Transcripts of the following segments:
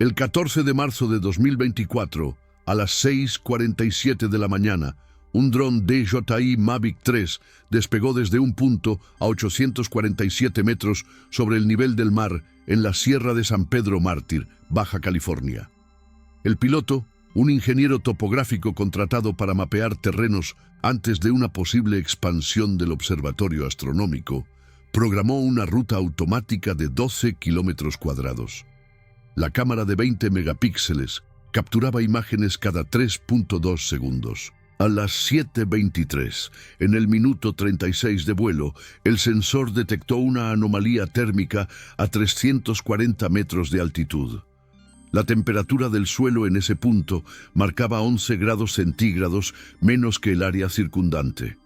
El 14 de marzo de 2024, a las 6:47 de la mañana, un dron DJI Mavic 3 despegó desde un punto a 847 metros sobre el nivel del mar en la Sierra de San Pedro Mártir, Baja California. El piloto, un ingeniero topográfico contratado para mapear terrenos antes de una posible expansión del observatorio astronómico, programó una ruta automática de 12 kilómetros cuadrados. La cámara de 20 megapíxeles capturaba imágenes cada 3.2 segundos. A las 7:23, en el minuto 36 de vuelo, el sensor detectó una anomalía térmica a 340 metros de altitud. La temperatura del suelo en ese punto marcaba 11 grados centígrados menos que el área circundante.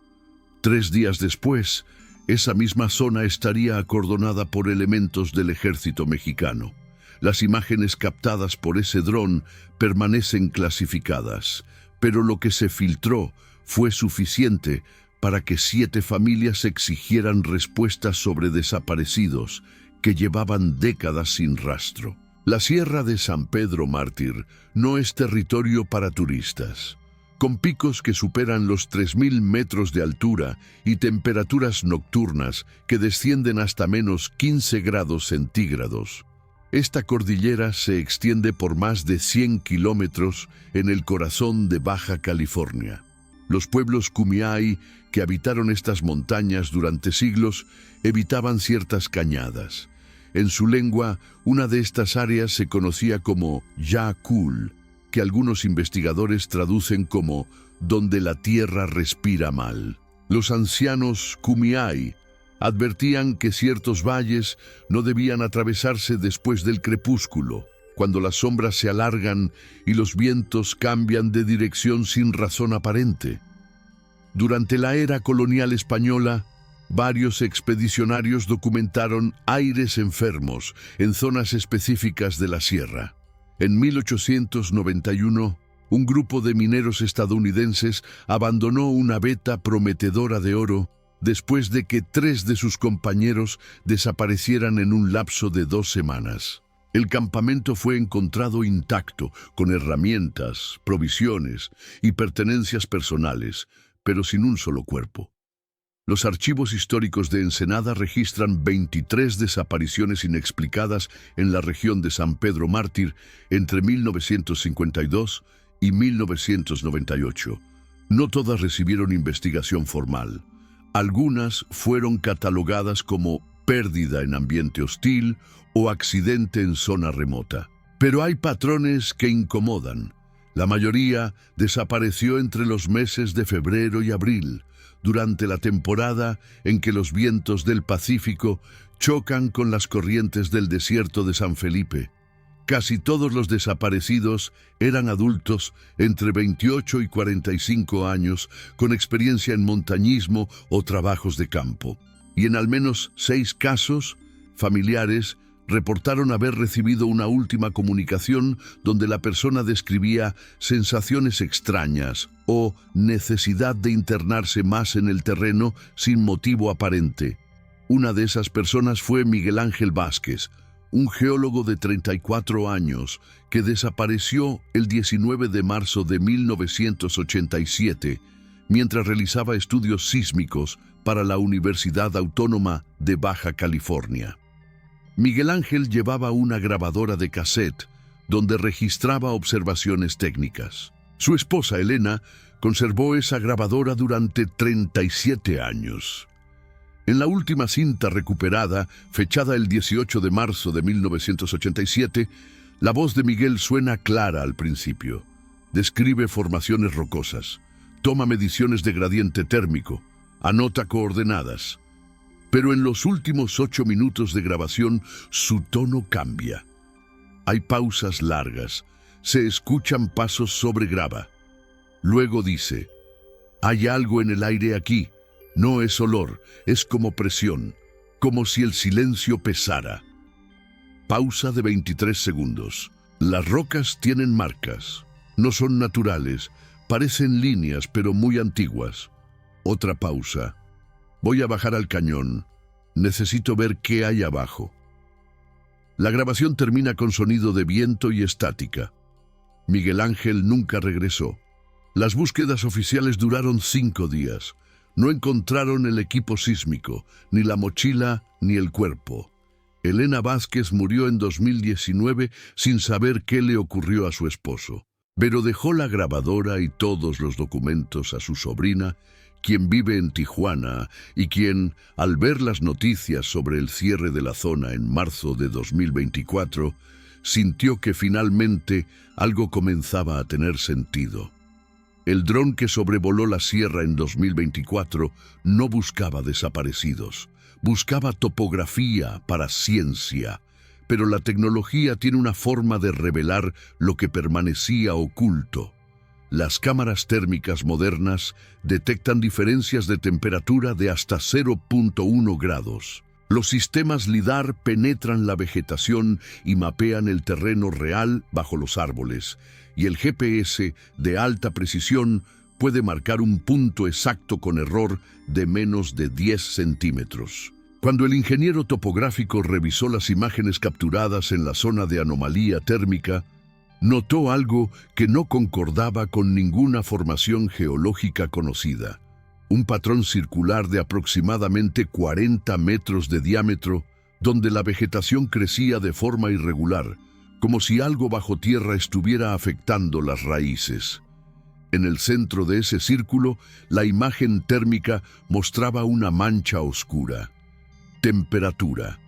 3 días después, esa misma zona estaría acordonada por elementos del ejército mexicano. Las imágenes captadas por ese dron permanecen clasificadas, pero lo que se filtró fue suficiente para que 7 familias exigieran respuestas sobre desaparecidos que llevaban décadas sin rastro. La Sierra de San Pedro Mártir no es territorio para turistas. Con picos que superan los 3.000 metros de altura y temperaturas nocturnas que descienden hasta menos 15 grados centígrados, esta cordillera se extiende por más de 100 kilómetros en el corazón de Baja California. Los pueblos Kumeyaay que habitaron estas montañas durante siglos evitaban ciertas cañadas. En su lengua, una de estas áreas se conocía como Yaakul, que algunos investigadores traducen como «donde la tierra respira mal». Los ancianos Kumeyaay advertían que ciertos valles no debían atravesarse después del crepúsculo, cuando las sombras se alargan y los vientos cambian de dirección sin razón aparente. Durante la era colonial española, varios expedicionarios documentaron aires enfermos en zonas específicas de la sierra. En 1891, un grupo de mineros estadounidenses abandonó una veta prometedora de oro después de que 3 de sus compañeros desaparecieran en un lapso de 2 semanas. El campamento fue encontrado intacto, con herramientas, provisiones y pertenencias personales, pero sin un solo cuerpo. Los archivos históricos de Ensenada registran 23 desapariciones inexplicadas en la región de San Pedro Mártir entre 1952 y 1998. No todas recibieron investigación formal. Algunas fueron catalogadas como pérdida en ambiente hostil o accidente en zona remota. Pero hay patrones que incomodan. La mayoría desapareció entre los meses de febrero y abril, durante la temporada en que los vientos del Pacífico chocan con las corrientes del desierto de San Felipe. Casi todos los desaparecidos eran adultos entre 28 y 45 años con experiencia en montañismo o trabajos de campo. Y en al menos 6 casos, familiares reportaron haber recibido una última comunicación donde la persona describía sensaciones extrañas o necesidad de internarse más en el terreno sin motivo aparente. Una de esas personas fue Miguel Ángel Vázquez, un geólogo de 34 años que desapareció el 19 de marzo de 1987 mientras realizaba estudios sísmicos para la Universidad Autónoma de Baja California. Miguel Ángel llevaba una grabadora de cassette donde registraba observaciones técnicas. Su esposa Elena conservó esa grabadora durante 37 años. En la última cinta recuperada, fechada el 18 de marzo de 1987, la voz de Miguel suena clara al principio. Describe formaciones rocosas, toma mediciones de gradiente térmico, anota coordenadas. Pero en los últimos 8 minutos de grabación, su tono cambia. Hay pausas largas, se escuchan pasos sobre grava. Luego dice, «Hay algo en el aire aquí. No es olor, es como presión, como si el silencio pesara». Pausa de 23 segundos. Las rocas tienen marcas. No son naturales, parecen líneas pero muy antiguas. Otra pausa. Voy a bajar al cañón. Necesito ver qué hay abajo. La grabación termina con sonido de viento y estática. Miguel Ángel nunca regresó. Las búsquedas oficiales duraron 5 días. No encontraron el equipo sísmico, ni la mochila, ni el cuerpo. Elena Vázquez murió en 2019 sin saber qué le ocurrió a su esposo. Pero dejó la grabadora y todos los documentos a su sobrina, quien vive en Tijuana y quien, al ver las noticias sobre el cierre de la zona en marzo de 2024, sintió que finalmente algo comenzaba a tener sentido. El dron que sobrevoló la sierra en 2024 no buscaba desaparecidos, buscaba topografía para ciencia, pero la tecnología tiene una forma de revelar lo que permanecía oculto. Las cámaras térmicas modernas detectan diferencias de temperatura de hasta 0.1 grados. Los sistemas LIDAR penetran la vegetación y mapean el terreno real bajo los árboles, y el GPS de alta precisión puede marcar un punto exacto con error de menos de 10 centímetros. Cuando el ingeniero topográfico revisó las imágenes capturadas en la zona de anomalía térmica, notó algo que no concordaba con ninguna formación geológica conocida. Un patrón circular de aproximadamente 40 metros de diámetro, donde la vegetación crecía de forma irregular, como si algo bajo tierra estuviera afectando las raíces. En el centro de ese círculo, la imagen térmica mostraba una mancha oscura. Temperatura: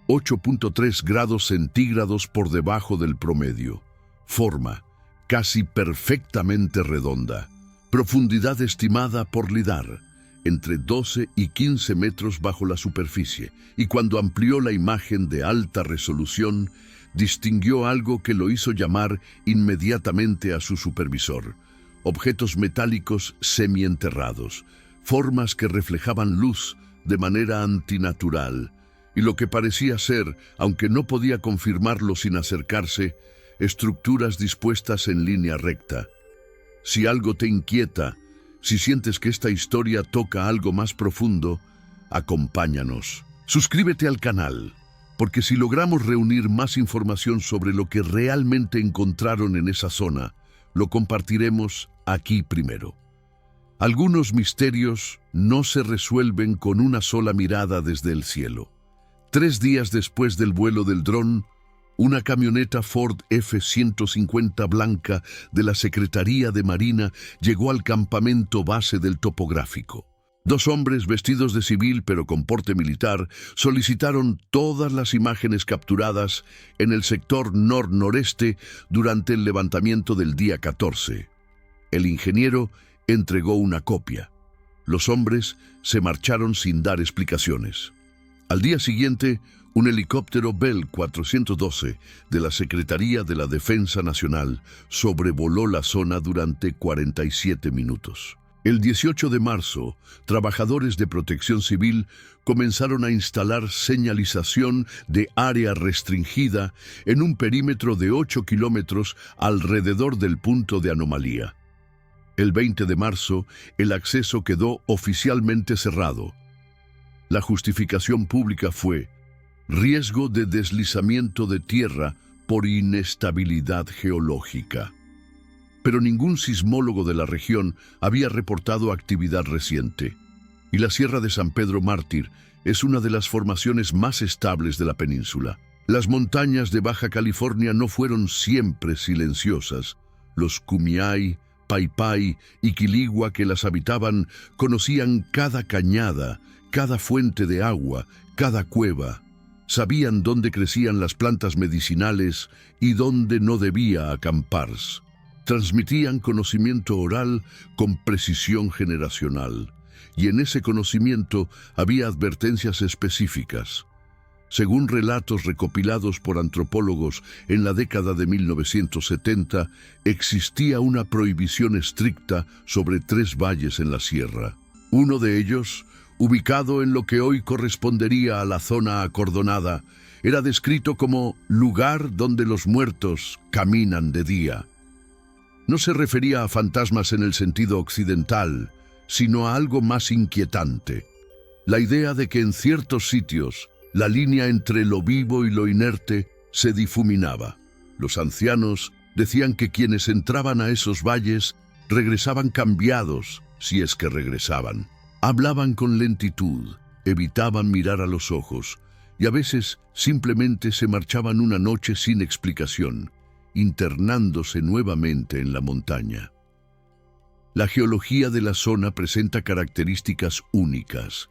8.3 grados centígrados por debajo del promedio. Forma: casi perfectamente redonda. Profundidad estimada por LIDAR: entre 12 y 15 metros bajo la superficie. Y cuando amplió la imagen de alta resolución, distinguió algo que lo hizo llamar inmediatamente a su supervisor: objetos metálicos semienterrados, formas que reflejaban luz de manera antinatural, y lo que parecía ser, aunque no podía confirmarlo sin acercarse, estructuras dispuestas en línea recta. Si algo te inquieta, si sientes que esta historia toca algo más profundo, acompáñanos. Suscríbete al canal, porque si logramos reunir más información sobre lo que realmente encontraron en esa zona, lo compartiremos aquí primero. Algunos misterios no se resuelven con una sola mirada desde el cielo. 3 días después del vuelo del dron, una camioneta Ford F-150 blanca de la Secretaría de Marina llegó al campamento base del topográfico. 2 hombres vestidos de civil pero con porte militar solicitaron todas las imágenes capturadas en el sector nor-noreste durante el levantamiento del día 14. El ingeniero entregó una copia. Los hombres se marcharon sin dar explicaciones. Al día siguiente, un helicóptero Bell 412 de la Secretaría de la Defensa Nacional sobrevoló la zona durante 47 minutos. El 18 de marzo, trabajadores de Protección Civil comenzaron a instalar señalización de área restringida en un perímetro de 8 kilómetros alrededor del punto de anomalía. El 20 de marzo, el acceso quedó oficialmente cerrado. La justificación pública fue riesgo de deslizamiento de tierra por inestabilidad geológica. Pero ningún sismólogo de la región había reportado actividad reciente, y la Sierra de San Pedro Mártir es una de las formaciones más estables de la península. Las montañas de Baja California no fueron siempre silenciosas. Los Kumeyaay, Paypay y Quiligua que las habitaban conocían cada cañada, cada fuente de agua, cada cueva. Sabían dónde crecían las plantas medicinales y dónde no debía acamparse. Transmitían conocimiento oral con precisión generacional, y en ese conocimiento había advertencias específicas. Según relatos recopilados por antropólogos en la década de 1970, existía una prohibición estricta sobre 3 valles en la sierra. Uno de ellos, ubicado en lo que hoy correspondería a la zona acordonada, era descrito como lugar donde los muertos caminan de día. No se refería a fantasmas en el sentido occidental, sino a algo más inquietante: la idea de que en ciertos sitios la línea entre lo vivo y lo inerte se difuminaba. Los ancianos decían que quienes entraban a esos valles regresaban cambiados, si es que regresaban. Hablaban con lentitud, evitaban mirar a los ojos, y a veces simplemente se marchaban una noche sin explicación, internándose nuevamente en la montaña. La geología de la zona presenta características únicas.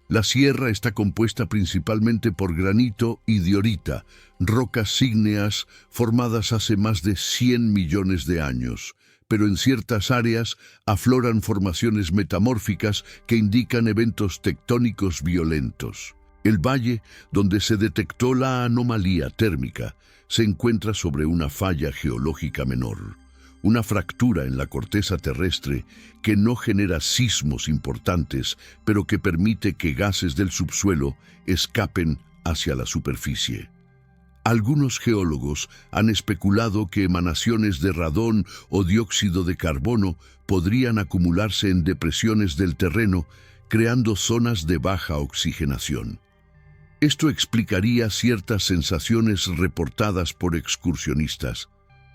La sierra está compuesta principalmente por granito y diorita, rocas ígneas formadas hace más de 100 millones de años, pero en ciertas áreas afloran formaciones metamórficas que indican eventos tectónicos violentos. El valle, donde se detectó la anomalía térmica, se encuentra sobre una falla geológica menor, una fractura en la corteza terrestre que no genera sismos importantes, pero que permite que gases del subsuelo escapen hacia la superficie. Algunos geólogos han especulado que emanaciones de radón o dióxido de carbono podrían acumularse en depresiones del terreno, creando zonas de baja oxigenación. Esto explicaría ciertas sensaciones reportadas por excursionistas: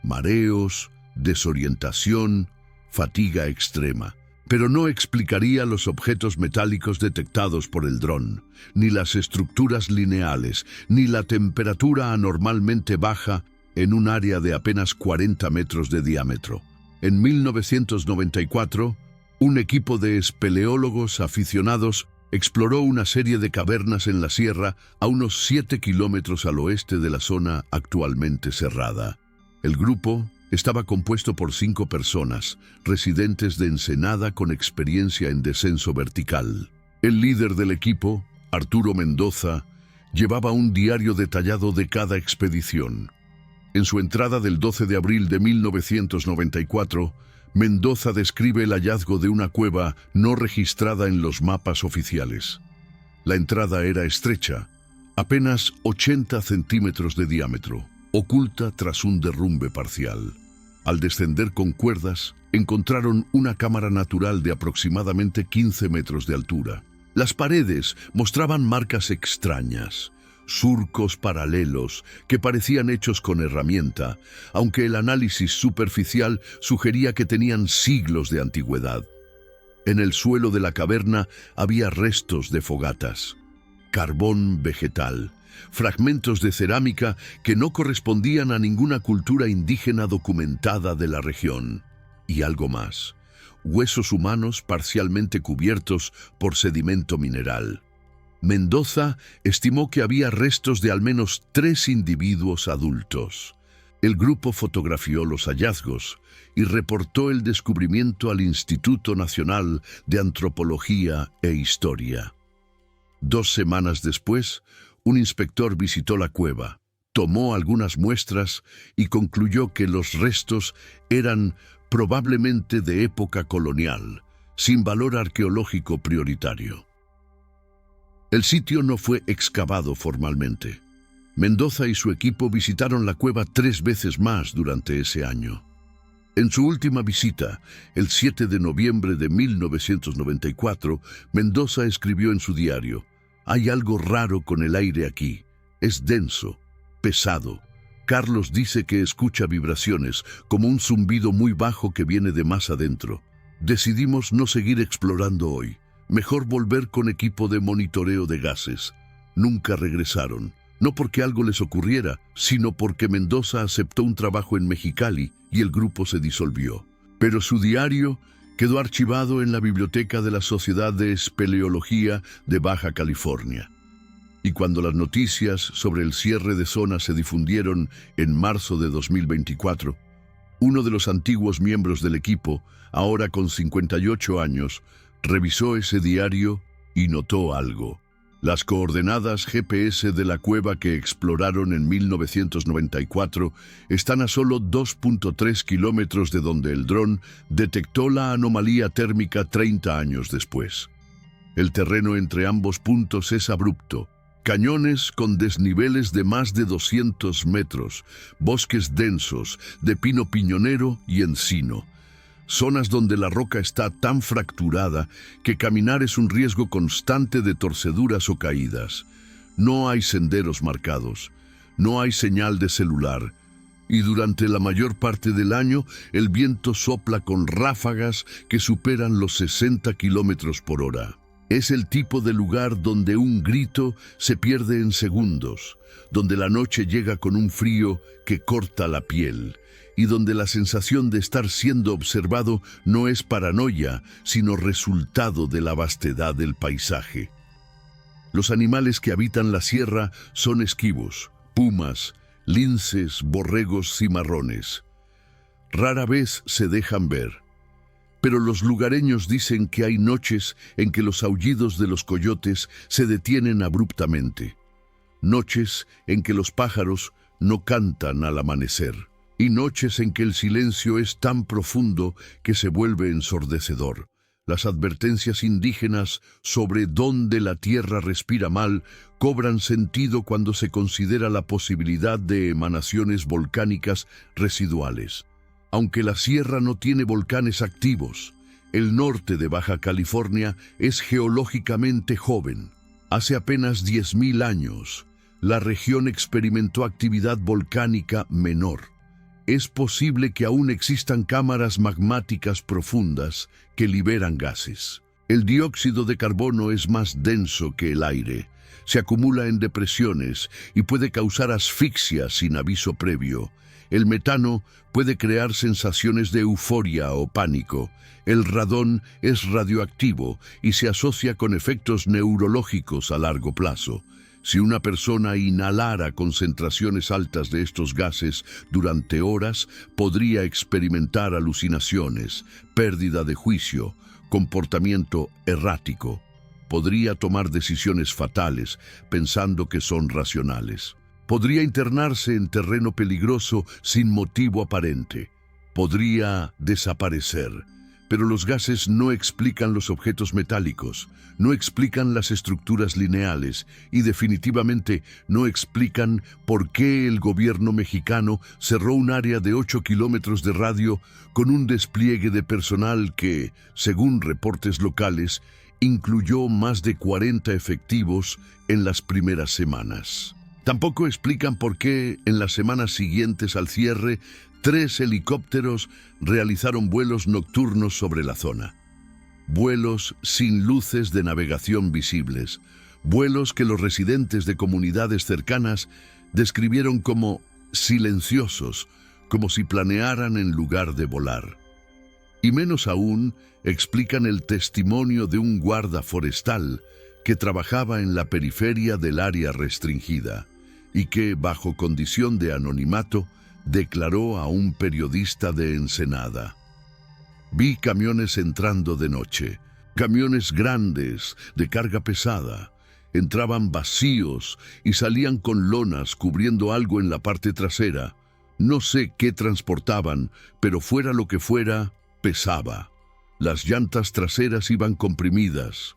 mareos, desorientación, fatiga extrema. Pero no explicaría los objetos metálicos detectados por el dron, ni las estructuras lineales, ni la temperatura anormalmente baja en un área de apenas 40 metros de diámetro. En 1994, un equipo de espeleólogos aficionados exploró una serie de cavernas en la sierra a unos 7 kilómetros al oeste de la zona actualmente cerrada. El grupo estaba compuesto por 5 personas, residentes de Ensenada con experiencia en descenso vertical. El líder del equipo, Arturo Mendoza, llevaba un diario detallado de cada expedición. En su entrada del 12 de abril de 1994, Mendoza describe el hallazgo de una cueva no registrada en los mapas oficiales. La entrada era estrecha, apenas 80 centímetros de diámetro, oculta tras un derrumbe parcial. Al descender con cuerdas, encontraron una cámara natural de aproximadamente 15 metros de altura. Las paredes mostraban marcas extrañas, surcos paralelos que parecían hechos con herramienta, aunque el análisis superficial sugería que tenían siglos de antigüedad. En el suelo de la caverna había restos de fogatas, carbón vegetal, fragmentos de cerámica que no correspondían a ninguna cultura indígena documentada de la región. Y algo más: huesos humanos parcialmente cubiertos por sedimento mineral. Mendoza estimó que había restos de al menos 3 individuos adultos. El grupo fotografió los hallazgos y reportó el descubrimiento al Instituto Nacional de Antropología e Historia. 2 semanas después, un inspector visitó la cueva, tomó algunas muestras y concluyó que los restos eran probablemente de época colonial, sin valor arqueológico prioritario. El sitio no fue excavado formalmente. Mendoza y su equipo visitaron la cueva 3 veces más durante ese año. En su última visita, el 7 de noviembre de 1994, Mendoza escribió en su diario: «Hay algo raro con el aire aquí. Es denso, pesado. Carlos dice que escucha vibraciones, como un zumbido muy bajo que viene de más adentro. Decidimos no seguir explorando hoy. Mejor volver con equipo de monitoreo de gases». Nunca regresaron, no porque algo les ocurriera, sino porque Mendoza aceptó un trabajo en Mexicali y el grupo se disolvió. Pero su diario quedó archivado en la biblioteca de la Sociedad de Espeleología de Baja California. Y cuando las noticias sobre el cierre de zona se difundieron en marzo de 2024, uno de los antiguos miembros del equipo, ahora con 58 años, revisó ese diario y notó algo. Las coordenadas GPS de la cueva que exploraron en 1994 están a solo 2.3 kilómetros de donde el dron detectó la anomalía térmica 30 años después. El terreno entre ambos puntos es abrupto. Cañones con desniveles de más de 200 metros, bosques densos de pino piñonero y encino. Zonas donde la roca está tan fracturada que caminar es un riesgo constante de torceduras o caídas. No hay senderos marcados. No hay señal de celular. Y durante la mayor parte del año, el viento sopla con ráfagas que superan los 60 kilómetros por hora. Es el tipo de lugar donde un grito se pierde en segundos, donde la noche llega con un frío que corta la piel, y donde la sensación de estar siendo observado no es paranoia, sino resultado de la vastedad del paisaje. Los animales que habitan la sierra son esquivos, pumas, linces, borregos cimarrones. Rara vez se dejan ver, pero los lugareños dicen que hay noches en que los aullidos de los coyotes se detienen abruptamente, noches en que los pájaros no cantan al amanecer, y noches en que el silencio es tan profundo que se vuelve ensordecedor. Las advertencias indígenas sobre dónde la tierra respira mal cobran sentido cuando se considera la posibilidad de emanaciones volcánicas residuales. Aunque la sierra no tiene volcanes activos, el norte de Baja California es geológicamente joven. Hace apenas 10.000 años, la región experimentó actividad volcánica menor. Es posible que aún existan cámaras magmáticas profundas que liberan gases. El dióxido de carbono es más denso que el aire, se acumula en depresiones y puede causar asfixia sin aviso previo. El metano puede crear sensaciones de euforia o pánico. El radón es radioactivo y se asocia con efectos neurológicos a largo plazo. Si una persona inhalara concentraciones altas de estos gases durante horas, podría experimentar alucinaciones, pérdida de juicio, comportamiento errático. Podría tomar decisiones fatales pensando que son racionales. Podría internarse en terreno peligroso sin motivo aparente. Podría desaparecer. Pero los gases no explican los objetos metálicos, no explican las estructuras lineales y definitivamente no explican por qué el gobierno mexicano cerró un área de 8 kilómetros de radio con un despliegue de personal que, según reportes locales, incluyó más de 40 efectivos en las primeras semanas. Tampoco explican por qué en las semanas siguientes al cierre 3 helicópteros realizaron vuelos nocturnos sobre la zona. Vuelos sin luces de navegación visibles. Vuelos que los residentes de comunidades cercanas describieron como silenciosos, como si planearan en lugar de volar. Y menos aún, explican el testimonio de un guarda forestal que trabajaba en la periferia del área restringida y que, bajo condición de anonimato, declaró a un periodista de Ensenada: vi camiones entrando de noche, camiones grandes, de carga pesada. Entraban vacíos y salían con lonas cubriendo algo en la parte trasera. No sé qué transportaban, pero fuera lo que fuera, pesaba. Las llantas traseras iban comprimidas.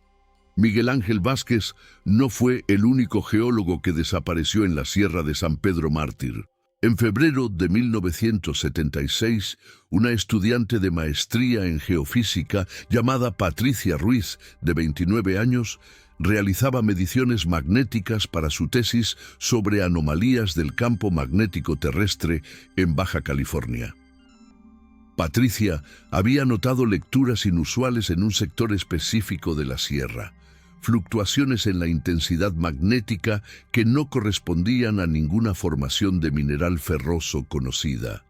Miguel Ángel Vázquez no fue el único geólogo que desapareció en la Sierra de San Pedro Mártir. En febrero de 1976, una estudiante de maestría en geofísica llamada Patricia Ruiz, de 29 años, realizaba mediciones magnéticas para su tesis sobre anomalías del campo magnético terrestre en Baja California. Patricia había notado lecturas inusuales en un sector específico de la sierra, fluctuaciones en la intensidad magnética que no correspondían a ninguna formación de mineral ferroso conocida.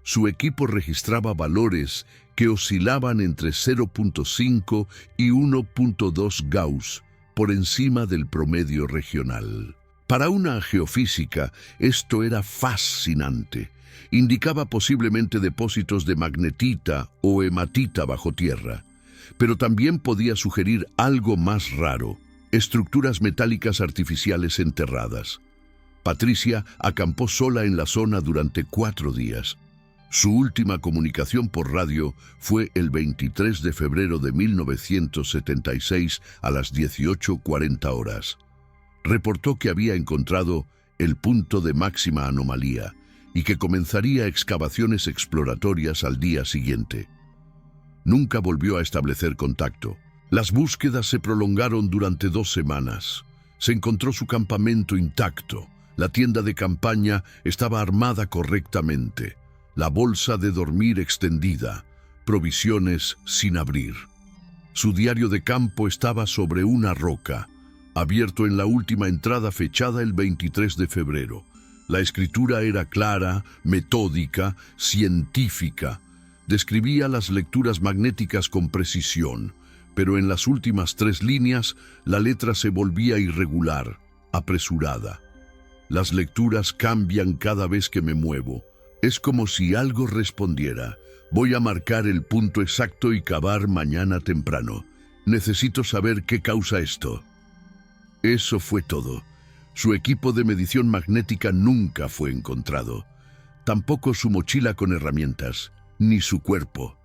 Su equipo registraba valores que oscilaban entre 0.5 y 1.2 Gauss, por encima del promedio regional. Para una geofísica, esto era fascinante. Indicaba posiblemente depósitos de magnetita o hematita bajo tierra, pero también podía sugerir algo más raro: estructuras metálicas artificiales enterradas. Patricia acampó sola en la zona durante 4 días. Su última comunicación por radio fue el 23 de febrero de 1976 a las 18:40 horas. Reportó que había encontrado el punto de máxima anomalía y que comenzaría excavaciones exploratorias al día siguiente. Nunca volvió a establecer contacto. Las búsquedas se prolongaron durante 2 semanas. Se encontró su campamento intacto, La tienda de campaña estaba armada correctamente, la bolsa de dormir extendida, provisiones sin abrir. Su diario de campo estaba sobre una roca, abierto en la última entrada fechada el 23 de febrero. La escritura era clara, metódica, científica. Describía las lecturas magnéticas con precisión, pero en las últimas 3 líneas la letra se volvía irregular, apresurada. Las lecturas cambian cada vez que me muevo. Es como si algo respondiera: voy a marcar el punto exacto y cavar mañana temprano. Necesito saber qué causa esto. Eso fue todo. Su equipo de medición magnética nunca fue encontrado. Tampoco su mochila con herramientas, ni su cuerpo.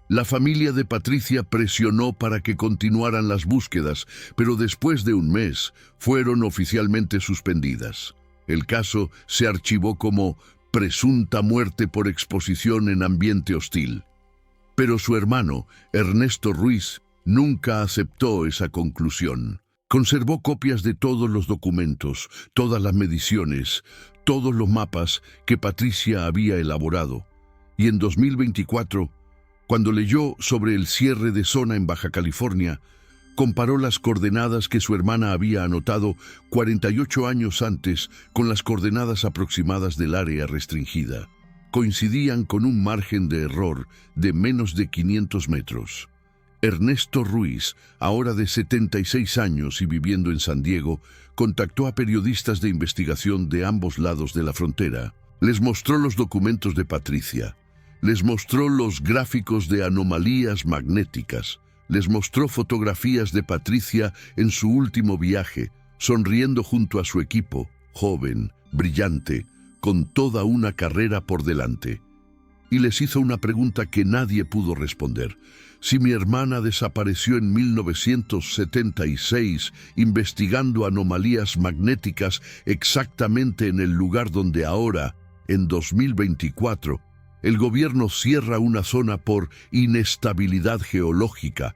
La familia de Patricia presionó para que continuaran las búsquedas, pero después de un mes fueron oficialmente suspendidas. El caso se archivó como presunta muerte por exposición en ambiente hostil. Pero su hermano, Ernesto Ruiz, nunca aceptó esa conclusión. Conservó copias de todos los documentos, todas las mediciones, todos los mapas que Patricia había elaborado. Y en 2024, cuando leyó sobre el cierre de zona en Baja California, comparó las coordenadas que su hermana había anotado 48 años antes con las coordenadas aproximadas del área restringida. Coincidían con un margen de error de menos de 500 metros. Ernesto Ruiz, ahora de 76 años y viviendo en San Diego, contactó a periodistas de investigación de ambos lados de la frontera. Les mostró los documentos de Patricia. Les mostró los gráficos de anomalías magnéticas. Les mostró fotografías de Patricia en su último viaje, sonriendo junto a su equipo, joven, brillante, con toda una carrera por delante. Y les hizo una pregunta que nadie pudo responder. Si mi hermana desapareció en 1976 investigando anomalías magnéticas exactamente en el lugar donde ahora, en 2024, el gobierno cierra una zona por inestabilidad geológica,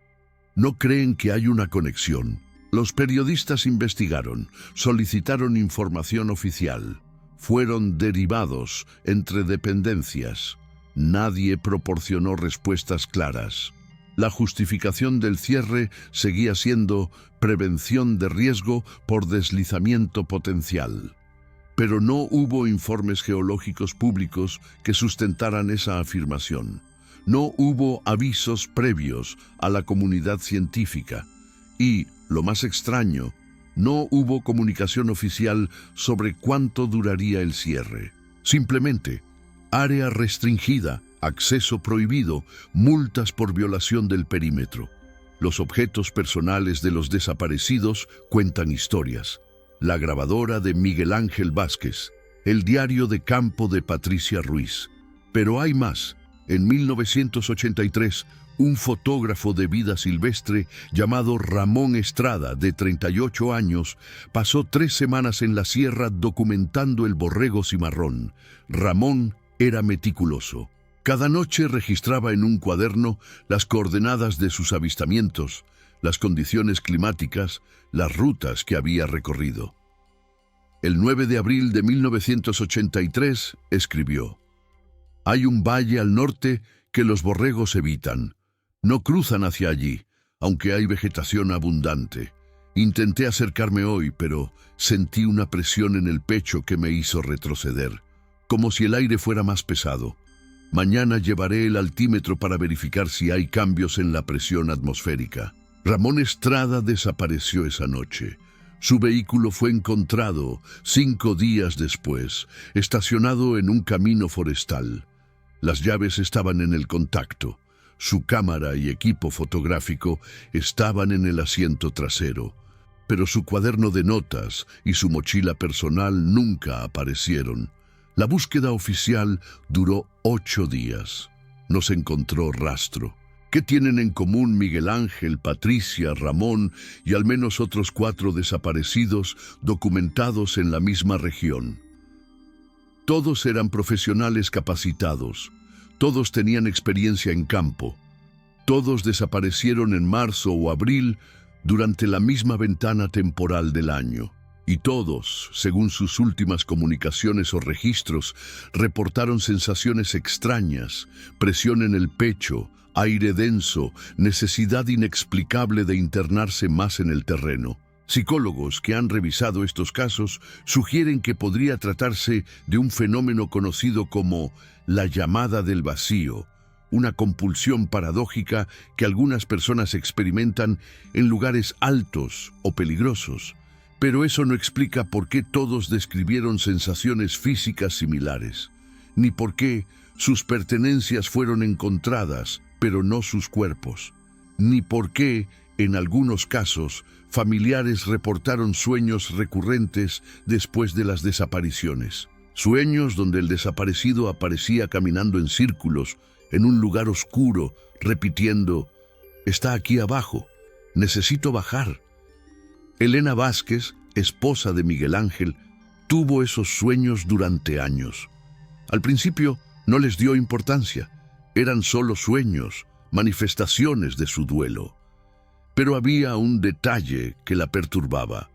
¿no creen que hay una conexión? Los periodistas investigaron, solicitaron información oficial, fueron derivados entre dependencias. Nadie proporcionó respuestas claras. La justificación del cierre seguía siendo prevención de riesgo por deslizamiento potencial. Pero no hubo informes geológicos públicos que sustentaran esa afirmación. No hubo avisos previos a la comunidad científica. Y, lo más extraño, no hubo comunicación oficial sobre cuánto duraría el cierre. Simplemente, área restringida, acceso prohibido, multas por violación del perímetro. Los objetos personales de los desaparecidos cuentan historias. La grabadora de Miguel Ángel Vázquez, el diario de campo de Patricia Ruiz. Pero hay más. En 1983, un fotógrafo de vida silvestre llamado Ramón Estrada, de 38 años, pasó 3 semanas en la sierra documentando el borrego cimarrón. Ramón era meticuloso. Cada noche registraba en un cuaderno las coordenadas de sus avistamientos, las condiciones climáticas, las rutas que había recorrido. El 9 de abril de 1983 escribió: «Hay un valle al norte que los borregos evitan. No cruzan hacia allí, aunque hay vegetación abundante. Intenté acercarme hoy, pero sentí una presión en el pecho que me hizo retroceder, como si el aire fuera más pesado. Mañana llevaré el altímetro para verificar si hay cambios en la presión atmosférica». Ramón Estrada desapareció esa noche. Su vehículo fue encontrado 5 días después, estacionado en un camino forestal. Las llaves estaban en el contacto. Su cámara y equipo fotográfico estaban en el asiento trasero. Pero su cuaderno de notas y su mochila personal nunca aparecieron. La búsqueda oficial duró 8 días. No se encontró rastro. ¿Qué tienen en común Miguel Ángel, Patricia, Ramón y al menos otros 4 desaparecidos documentados en la misma región? Todos eran profesionales capacitados. Todos tenían experiencia en campo. Todos desaparecieron en marzo o abril durante la misma ventana temporal del año. Y todos, según sus últimas comunicaciones o registros, reportaron sensaciones extrañas, presión en el pecho, aire denso, necesidad inexplicable de internarse más en el terreno. Psicólogos que han revisado estos casos sugieren que podría tratarse de un fenómeno conocido como la llamada del vacío, una compulsión paradójica que algunas personas experimentan en lugares altos o peligrosos. Pero eso no explica por qué todos describieron sensaciones físicas similares, ni por qué sus pertenencias fueron encontradas, pero no sus cuerpos, ni por qué, en algunos casos, familiares reportaron sueños recurrentes después de las desapariciones. Sueños donde el desaparecido aparecía caminando en círculos, en un lugar oscuro, repitiendo: «Está aquí abajo, necesito bajar». Elena Vázquez, esposa de Miguel Ángel, tuvo esos sueños durante años. Al principio no les dio importancia, eran solo sueños, manifestaciones de su duelo. Pero había un detalle que la perturbaba.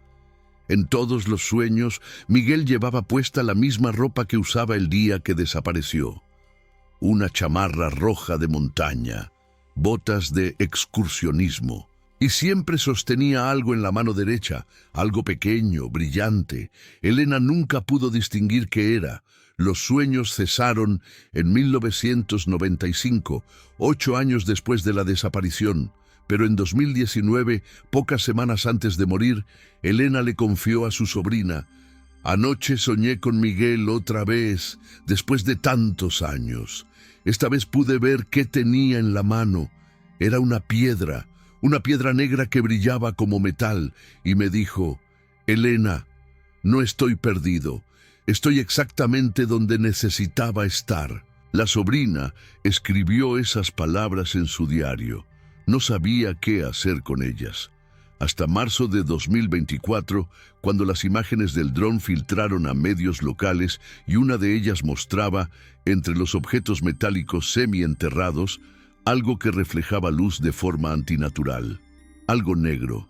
En todos los sueños, Miguel llevaba puesta la misma ropa que usaba el día que desapareció. Una chamarra roja de montaña, botas de excursionismo. Y siempre sostenía algo en la mano derecha, algo pequeño, brillante. Elena nunca pudo distinguir qué era. Los sueños cesaron en 1995, 8 años después de la desaparición. Pero en 2019, pocas semanas antes de morir, Elena le confió a su sobrina: «Anoche soñé con Miguel otra vez, después de tantos años. Esta vez pude ver qué tenía en la mano. Era una piedra negra que brillaba como metal, y me dijo: Elena, no estoy perdido, estoy exactamente donde necesitaba estar». La sobrina escribió esas palabras en su diario. No sabía qué hacer con ellas. Hasta marzo de 2024, cuando las imágenes del dron filtraron a medios locales y una de ellas mostraba, entre los objetos metálicos semienterrados, algo que reflejaba luz de forma antinatural. Algo negro,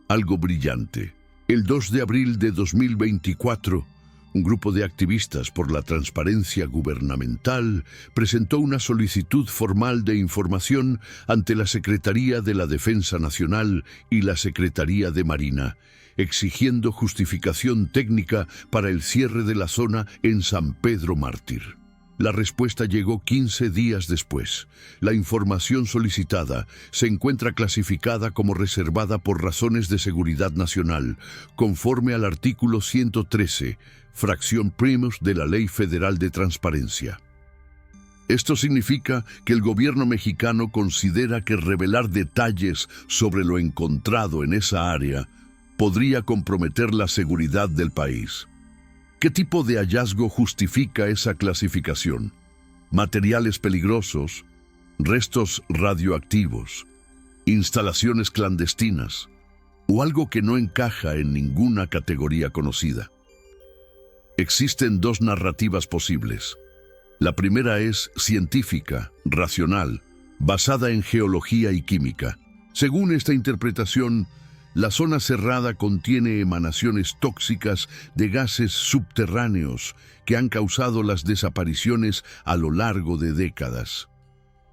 algo brillante. El 2 de abril de 2024, un grupo de activistas por la transparencia gubernamental presentó una solicitud formal de información ante la Secretaría de la Defensa Nacional y la Secretaría de Marina, exigiendo justificación técnica para el cierre de la zona en San Pedro Mártir. La respuesta llegó 15 días después. La información solicitada se encuentra clasificada como reservada por razones de seguridad nacional, conforme al artículo 113, fracción primus de la Ley Federal de Transparencia. Esto significa que el gobierno mexicano considera que revelar detalles sobre lo encontrado en esa área podría comprometer la seguridad del país. ¿Qué tipo de hallazgo justifica esa clasificación? ¿Materiales peligrosos? ¿Restos radioactivos? ¿Instalaciones clandestinas? ¿O algo que no encaja en ninguna categoría conocida? Existen dos narrativas posibles. La primera es científica, racional, basada en geología y química. Según esta interpretación, la zona cerrada contiene emanaciones tóxicas de gases subterráneos que han causado las desapariciones a lo largo de décadas.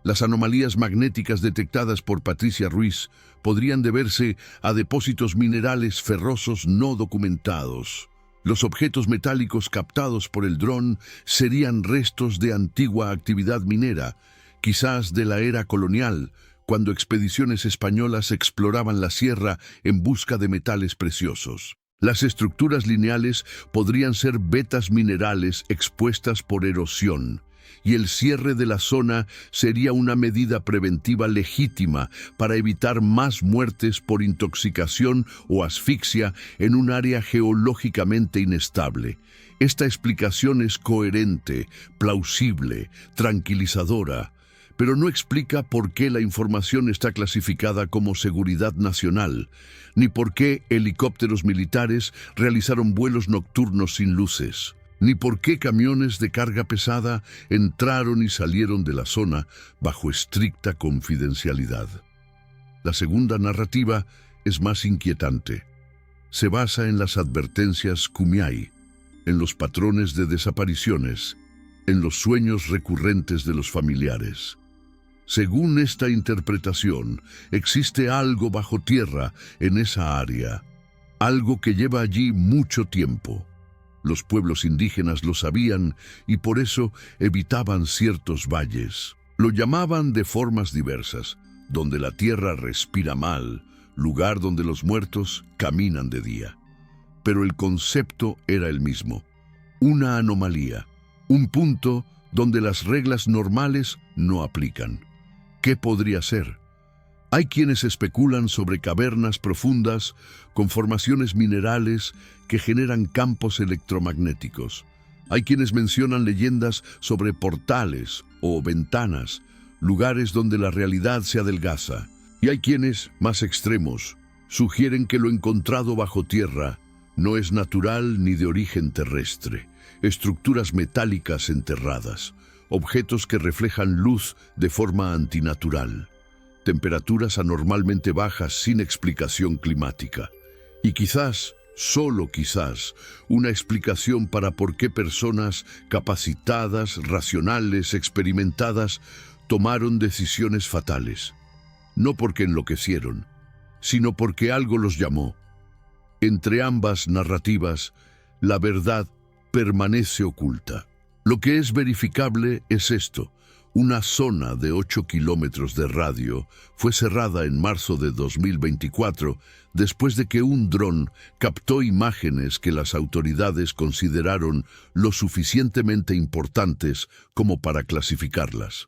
Las anomalías magnéticas detectadas por Patricia Ruiz podrían deberse a depósitos minerales ferrosos no documentados. Los objetos metálicos captados por el dron serían restos de antigua actividad minera, quizás de la era colonial, cuando expediciones españolas exploraban la sierra en busca de metales preciosos. Las estructuras lineales podrían ser vetas minerales expuestas por erosión, y el cierre de la zona sería una medida preventiva legítima para evitar más muertes por intoxicación o asfixia en un área geológicamente inestable. Esta explicación es coherente, plausible, tranquilizadora, pero no explica por qué la información está clasificada como seguridad nacional, ni por qué helicópteros militares realizaron vuelos nocturnos sin luces, ni por qué camiones de carga pesada entraron y salieron de la zona bajo estricta confidencialidad. La segunda narrativa es más inquietante. se basa en las advertencias Kumeyaay, en los patrones de desapariciones, en los sueños recurrentes de los familiares. Según esta interpretación, existe algo bajo tierra en esa área, algo que lleva allí mucho tiempo. Los pueblos indígenas lo sabían y por eso evitaban ciertos valles. Lo llamaban de formas diversas, donde la tierra respira mal, lugar donde los muertos caminan de día. Pero el concepto era el mismo, una anomalía, un punto donde las reglas normales no aplican. ¿Qué podría ser? Hay quienes especulan sobre cavernas profundas con formaciones minerales que generan campos electromagnéticos. Hay quienes mencionan leyendas sobre portales o ventanas, lugares donde la realidad se adelgaza. Y hay quienes, más extremos, sugieren que lo encontrado bajo tierra no es natural ni de origen terrestre. Estructuras metálicas enterradas, objetos que reflejan luz de forma antinatural, temperaturas anormalmente bajas sin explicación climática. Y quizás, solo quizás, una explicación para por qué personas capacitadas, racionales, experimentadas, tomaron decisiones fatales. No porque enloquecieron, sino porque algo los llamó. Entre ambas narrativas, la verdad permanece oculta. Lo que es verificable es esto. Una zona de 8 kilómetros de radio fue cerrada en marzo de 2024 después de que un dron captó imágenes que las autoridades consideraron lo suficientemente importantes como para clasificarlas.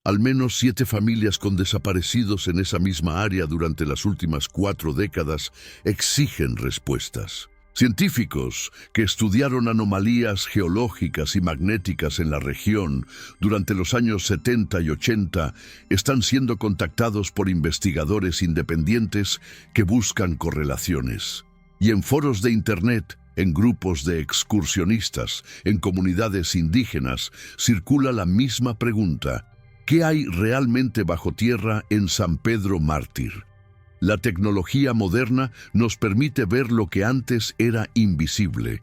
Al menos 7 familias con desaparecidos en esa misma área durante las últimas 4 décadas exigen respuestas. Científicos que estudiaron anomalías geológicas y magnéticas en la región durante los años 70 y 80 están siendo contactados por investigadores independientes que buscan correlaciones. Y en foros de Internet, en grupos de excursionistas, en comunidades indígenas, circula la misma pregunta: ¿qué hay realmente bajo tierra en San Pedro Mártir? La tecnología moderna nos permite ver lo que antes era invisible.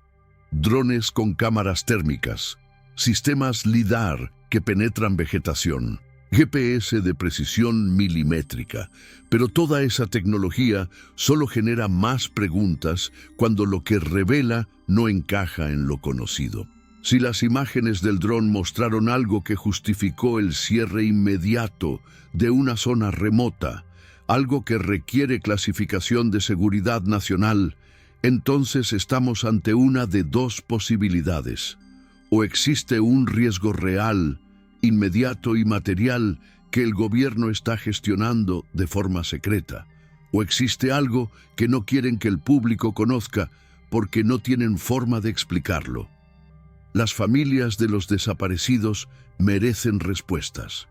Drones con cámaras térmicas, sistemas LIDAR que penetran vegetación, GPS de precisión milimétrica. Pero toda esa tecnología solo genera más preguntas cuando lo que revela no encaja en lo conocido. Si las imágenes del dron mostraron algo que justificó el cierre inmediato de una zona remota, algo que requiere clasificación de seguridad nacional, entonces estamos ante una de 2 posibilidades. O existe un riesgo real, inmediato y material que el gobierno está gestionando de forma secreta, o existe algo que no quieren que el público conozca porque no tienen forma de explicarlo. Las familias de los desaparecidos merecen respuestas.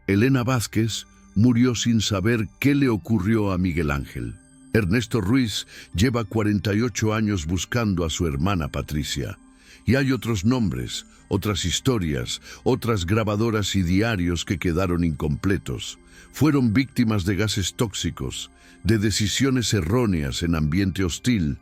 Elena Vázquez murió sin saber qué le ocurrió a Miguel Ángel. Ernesto Ruiz lleva 48 años buscando a su hermana Patricia. Y hay otros nombres, otras historias, otras grabadoras y diarios que quedaron incompletos. Fueron víctimas de gases tóxicos, de decisiones erróneas en ambiente hostil,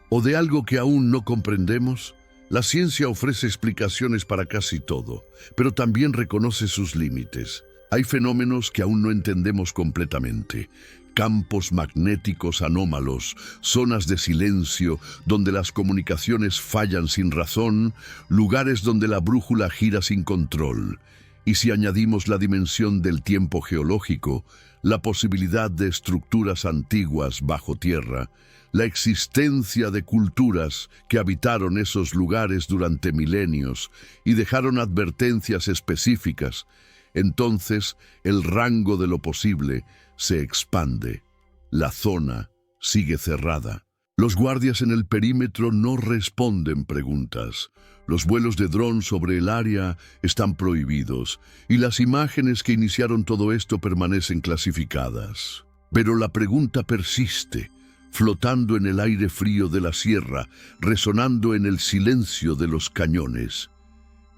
o de algo que aún no comprendemos. La ciencia ofrece explicaciones para casi todo, pero también reconoce sus límites. Hay fenómenos que aún no entendemos completamente. Campos magnéticos anómalos, zonas de silencio donde las comunicaciones fallan sin razón, lugares donde la brújula gira sin control. Y si añadimos la dimensión del tiempo geológico, la posibilidad de estructuras antiguas bajo tierra, la existencia de culturas que habitaron esos lugares durante milenios y dejaron advertencias específicas, entonces el rango de lo posible se expande. La zona sigue cerrada. Los guardias en el perímetro no responden preguntas. Los vuelos de dron sobre el área están prohibidos y las imágenes que iniciaron todo esto permanecen clasificadas. Pero la pregunta persiste, flotando en el aire frío de la sierra, resonando en el silencio de los cañones.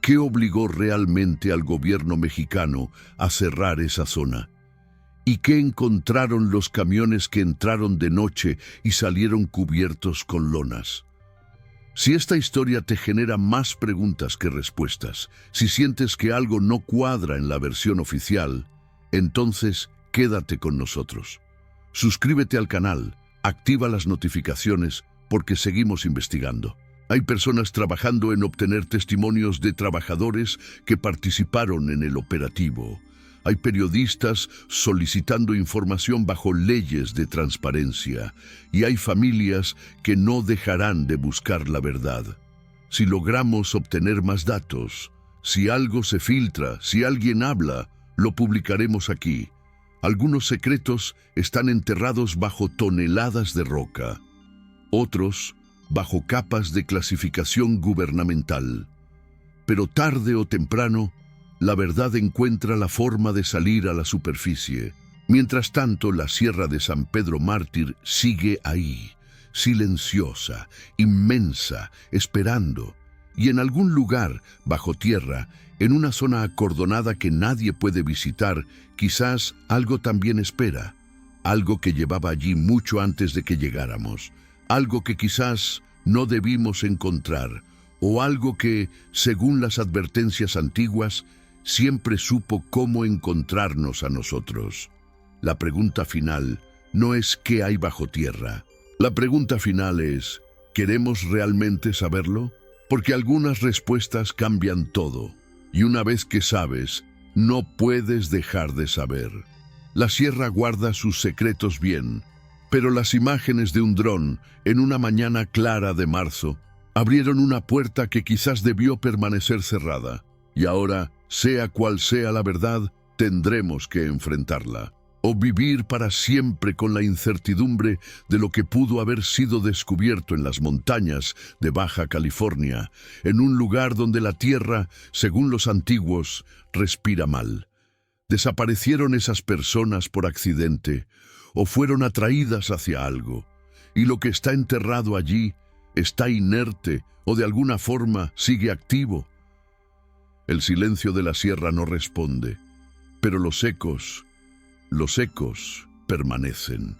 ¿Qué obligó realmente al gobierno mexicano a cerrar esa zona? ¿Y qué encontraron los camiones que entraron de noche y salieron cubiertos con lonas? Si esta historia te genera más preguntas que respuestas, si sientes que algo no cuadra en la versión oficial, entonces quédate con nosotros. Suscríbete al canal, activa las notificaciones porque seguimos investigando. Hay personas trabajando en obtener testimonios de trabajadores que participaron en el operativo. Hay periodistas solicitando información bajo leyes de transparencia y hay familias que no dejarán de buscar la verdad. Si logramos obtener más datos, si algo se filtra, si alguien habla, lo publicaremos aquí. Algunos secretos están enterrados bajo toneladas de roca, otros bajo capas de clasificación gubernamental. Pero tarde o temprano, la verdad encuentra la forma de salir a la superficie. Mientras tanto, la Sierra de San Pedro Mártir sigue ahí, silenciosa, inmensa, esperando. Y en algún lugar, bajo tierra, en una zona acordonada que nadie puede visitar, quizás algo también espera. Algo que llevaba allí mucho antes de que llegáramos. Algo que quizás no debimos encontrar. O algo que, según las advertencias antiguas, siempre supo cómo encontrarnos a nosotros. La pregunta final no es ¿qué hay bajo tierra? La pregunta final es ¿queremos realmente saberlo? Porque algunas respuestas cambian todo, y una vez que sabes, no puedes dejar de saber. La sierra guarda sus secretos bien, pero las imágenes de un dron en una mañana clara de marzo abrieron una puerta que quizás debió permanecer cerrada, y ahora, sea cual sea la verdad, tendremos que enfrentarla, o vivir para siempre con la incertidumbre de lo que pudo haber sido descubierto en las montañas de Baja California, en un lugar donde la tierra, según los antiguos, respira mal. ¿Desaparecieron esas personas por accidente o fueron atraídas hacia algo? Y lo que está enterrado allí está inerte o de alguna forma sigue activo. El silencio de la sierra no responde, pero los ecos permanecen.